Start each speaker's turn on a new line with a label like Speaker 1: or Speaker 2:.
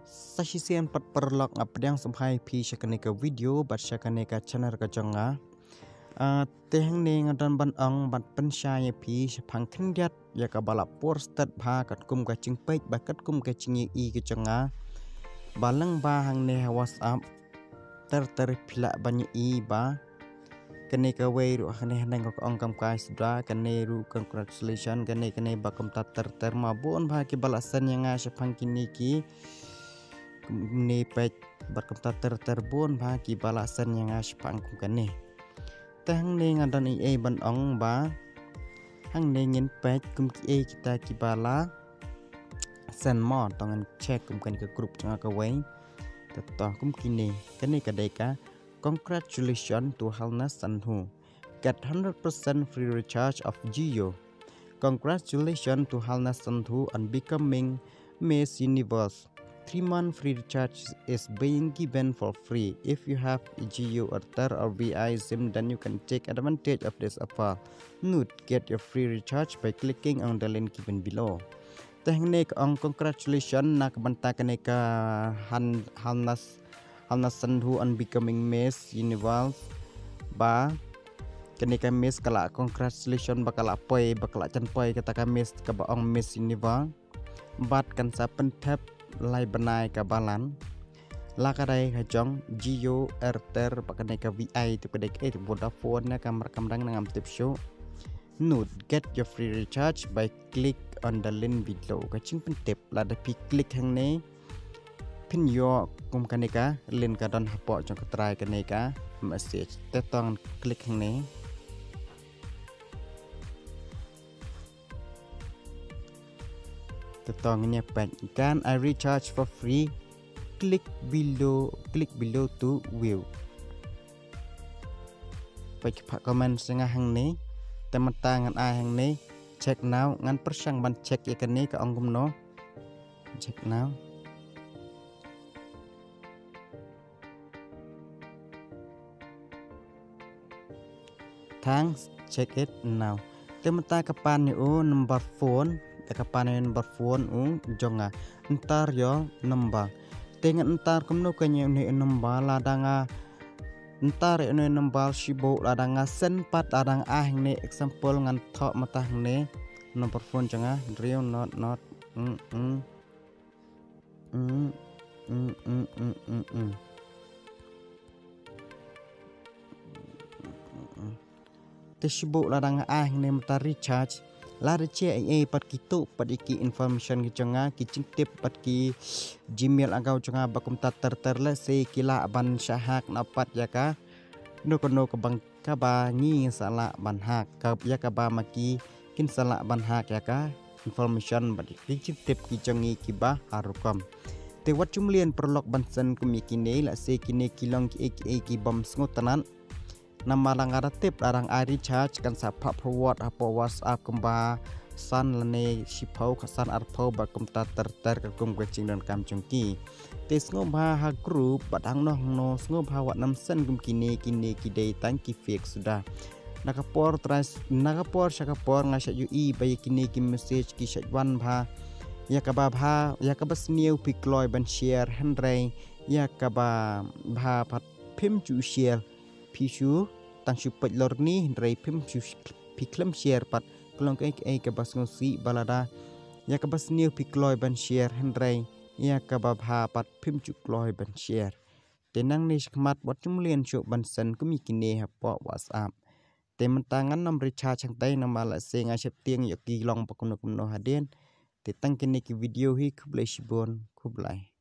Speaker 1: Sasisian pat perlok yang sampai pi syakanika video bat syakanika channel kajonga tehang ne ngadan ban ang bat pensyaya pi syapang kendiat ya ka balap por stat bha kat kum ka cingpek bakat kum ka cingi i kajonga balang ba hang ne WhatsApp ter pila banyak i ba kenika way ru hane hane ko ong kam kai sudah kene ru congratulation kene bakum ta ter mabun ba ki balasan yang syapang kini ki ni pej berkata terbun bagi balasan yang aspang kene tang ne ngadan i ban ong ba hang ne ngin pej kum ki kita ki bala sen mo tongan check kum kan ke grup janga ka wei tetah kum kini kene kadeka congratulations to Halnas Sanhu get 100% free recharge of Jio. Congratulations to Halnas Sanhu on becoming Miss Universe. 3-month free recharge is being given for free. If you have Jio Airtel or VI SIM, then you can take advantage of this offer. Note: get your free recharge by clicking on the link given below. Teknik congratulations nak banta kaneka Halnas Sanhu on becoming Miss Universe ba kaneka Miss kala congratulations bakala poi bakala chan poi kata Miss ka baong Miss Universe bat kan sa pentap lai benai ka balan la ka dai ka jong Jio Airtel pakane ka VI tu kedek tu Vodafone na kamar kamdang ngam tip show. Note: get your free recharge by click on the link below. Ka ching pentip la da pi klik hang ne pin yo kum kaneka link ka don hapo jong ka try kaneka message te tong klik hang ne tetongnya can I recharge for free? Click below to view. Baik pak komen setengah hang ni teman tangan hang ni check now ngan persang ban check ya kene ka ongkum no check now thanks check it now teman ta kapan ni number phone kapan nomor phone jonga entar yo nombang dengan entar kumno kanya ni nombal ladanga entar ni nombal shibo ladanga senpat ladang ni example ngan thok matah ni nomor phone jonga real not te shibo ladang ni mata recharge la receh pat kitu pat iki information ki jonga ki cingtip pat ki Gmail agau jonga bakum ta terle se kila ban syahak napat yaka no kono ke bang ka ba ngi sala ban hak ka ya ka ba maki kin sala ban hak yaka information pat ki cingtip ki jongi ki ba harukom te wat jumlian perlok bansen kumikine la se kine kilong ki bom sngotanan nama langara tip larang air recharge kan sapa forward apa WhatsApp kemba san lene sipau kasan arpau bakum ta ter kum kucing dan kam cungki tes ngobha ha group badang no ngobha wat nam sen kum kini kidei tangki fix sudah nakapor syakapor ngasak UI bayi kini ki message ki syadwan bha ya kaba bha ya kaba sniu pikloi ban share handrai ya kaba bha pat phim chu share pisu tang supet lor ni ndrai pim piklam share pat klong ke bas ngosi balada ya ka bas new pikloi ban share handrai ya ka ba bha pat pim chukloi ban share tenang ni skmat bot jumlien chu ban sen kumi kine ha po WhatsApp te mentangan nom recharge chang tai namala se nga sep tieng yo ki long pakuno haden te tang kini ki video hi kublai shibon kublai